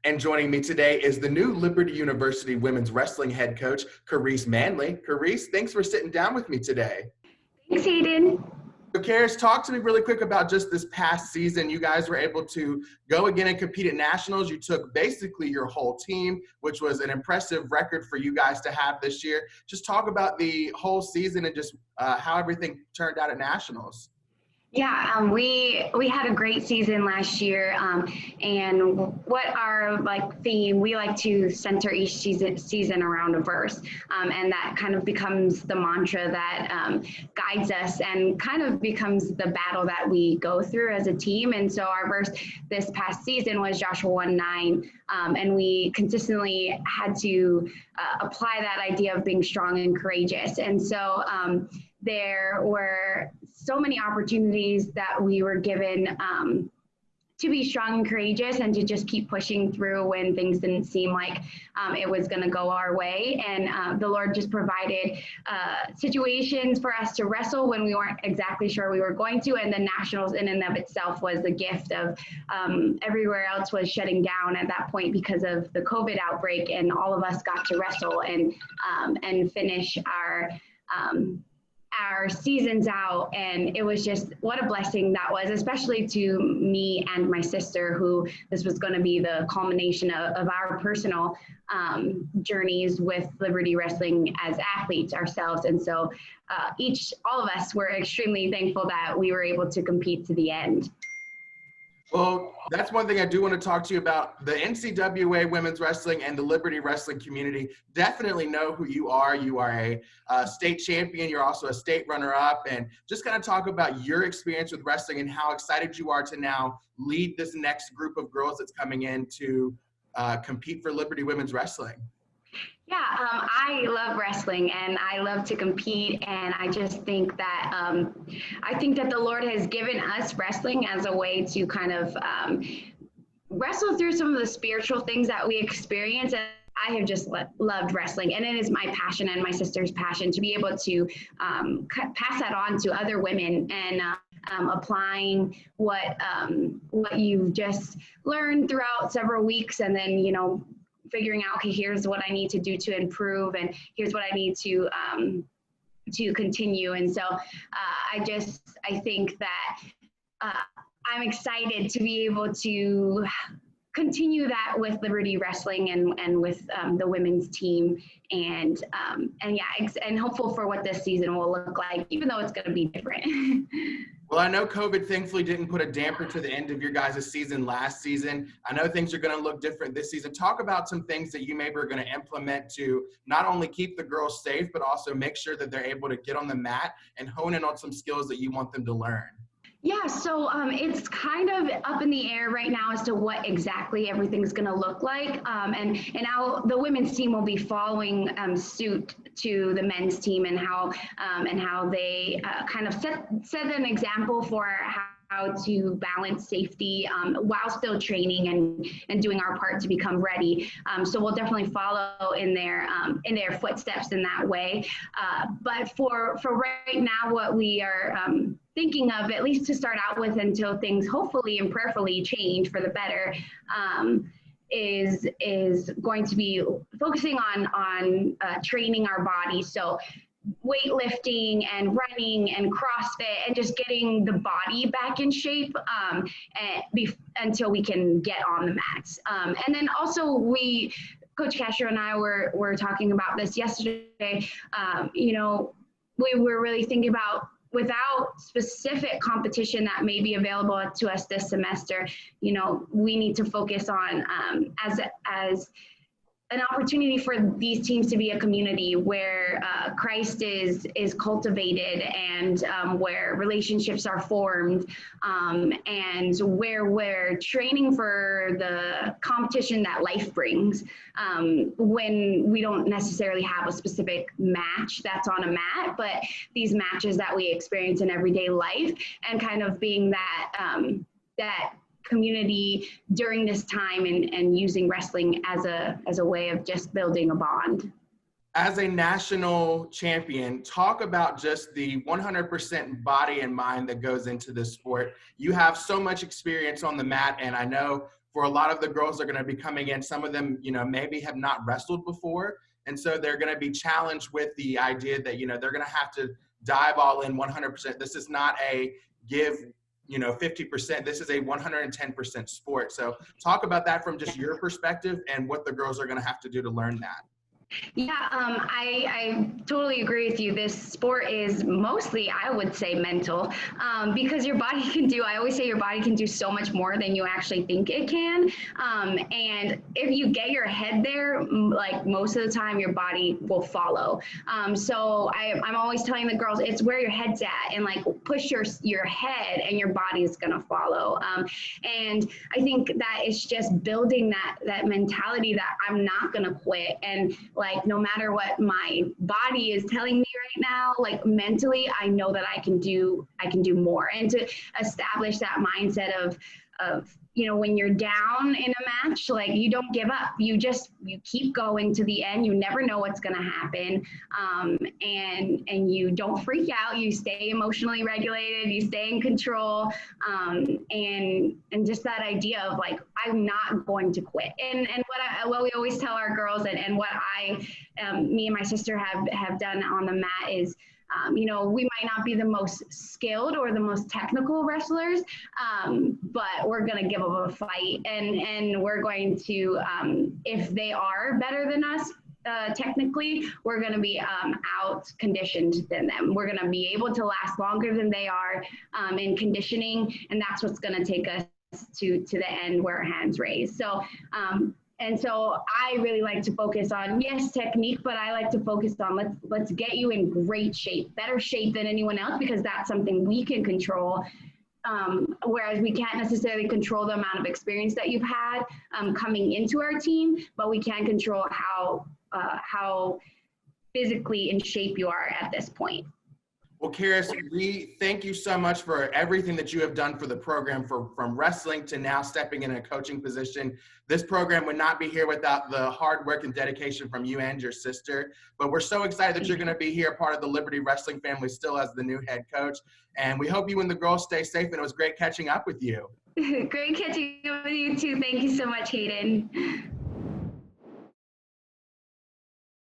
And joining me today is the new Liberty University women's wrestling head coach, Charisse Manley. Charisse, thanks for sitting down with me today. Thanks, Hayden. So, Charisse, talk to me really quick about just this past season. You guys were able to go again and compete at nationals. You took basically your whole team, which was an impressive record for you guys to have this year. Just talk about the whole season and just how everything turned out at nationals. Yeah, we had a great season last year, and what our theme, we like to center each season around a verse, and that kind of becomes the mantra that guides us and kind of becomes the battle that we go through as a team. And so our verse this past season was Joshua 1:9, and we consistently had to apply that idea of being strong and courageous. And so there were so many opportunities that we were given to be strong and courageous and to just keep pushing through when things didn't seem like it was going to go our way. And the Lord just provided situations for us to wrestle when we weren't exactly sure we were going to. And the nationals in and of itself was the gift of everywhere else was shutting down at that point because of the COVID outbreak. And all of us got to wrestle and finish our seasons out, and it was just what a blessing that was, especially to me and my sister, who this was going to be the culmination of our personal journeys with Liberty Wrestling as athletes ourselves. And so all of us were extremely thankful that we were able to compete to the end. Well, that's one thing I do want to talk to you about. The NCWA women's wrestling and the Liberty wrestling community definitely know who you are. You are a state champion. You're also a state runner-up. And just kind of talk about your experience with wrestling and how excited you are to now lead this next group of girls that's coming in to compete for Liberty women's wrestling. Yeah, I love wrestling and I love to compete, and I just think that the Lord has given us wrestling as a way to kind of wrestle through some of the spiritual things that we experience. And I have just loved wrestling, and it is my passion and my sister's passion to be able to pass that on to other women and applying what you've just learned throughout several weeks, and then figuring out, okay, here's what I need to do to improve, and here's what I need to continue. And so I think that I'm excited to be able to continue that with Liberty Wrestling and with the women's team, and hopeful for what this season will look like, even though it's going to be different. Well, I know COVID thankfully didn't put a damper to the end of your guys' season last season. I know things are going to look different this season. Talk about some things that you maybe are going to implement to not only keep the girls safe, but also make sure that they're able to get on the mat and hone in on some skills that you want them to learn. Yeah, so it's kind of up in the air right now as to what exactly everything's going to look like. And now the women's team will be following suit to the men's team, and how they kind of set an example for how to balance safety while still training and doing our part to become ready. So we'll definitely follow in their footsteps in that way. But for right now, what we are thinking of, at least to start out with until things hopefully and prayerfully change for the better, is going to be focusing on training our body. So weightlifting and running and CrossFit, and just getting the body back in shape until we can get on the mats. And then also Coach Castro and I were talking about this yesterday. We were really thinking about, without specific competition that may be available to us this semester, we need to focus on as an opportunity for these teams to be a community where Christ is cultivated, and where relationships are formed, and where we're training for the competition that life brings, when we don't necessarily have a specific match that's on a mat, but these matches that we experience in everyday life, and kind of being that community during this time, and using wrestling as a way of just building a bond. As a national champion, talk about just the 100% body and mind that goes into this sport. You have so much experience on the mat, and I know for a lot of the girls that are going to be coming in, some of them, maybe have not wrestled before. And so they're going to be challenged with the idea that, they're going to have to dive all in 100%. This is not a give, 50%. This is a 110% sport. So talk about that from just your perspective and what the girls are going to have to do to learn that. Yeah, I totally agree with you. This sport is mostly, I would say, mental, because your body can do, I always say your body can do so much more than you actually think it can. And if you get your head there, like most of the time, your body will follow. So I'm always telling the girls, it's where your head's at, and like push your head and your body is going to follow. And I think that it's just building that mentality that I'm not going to quit. And like, no matter what my body is telling me right now, like mentally, I know that I can do more. And to establish that mindset of, when you're down in a match, like you don't give up, you keep going to the end. You never know what's going to happen. And you don't freak out, you stay emotionally regulated, you stay in control. And just that idea of like, I'm not going to quit. And what we always tell our girls, and what me and my sister have done on the mat is, we might not be the most skilled or the most technical wrestlers, but we're going to give them a fight, and we're going to, if they are better than us, technically, we're going to be out conditioned than them. We're going to be able to last longer than they are in conditioning, and that's what's going to take us to the end where our hands raised. So, and so I really like to focus on, yes, technique, but I like to focus on let's get you in great shape, better shape than anyone else, because that's something we can control. Whereas we can't necessarily control the amount of experience that you've had coming into our team, but we can control how physically in shape you are at this point. Well, Charisse, we thank you so much for everything that you have done for the program, from wrestling to now stepping in a coaching position. This program would not be here without the hard work and dedication from you and your sister. But we're so excited that you're going to be here, part of the Liberty Wrestling family, still as the new head coach. And we hope you and the girls stay safe, and it was great catching up with you. Great catching up with you too. Thank you so much, Hayden.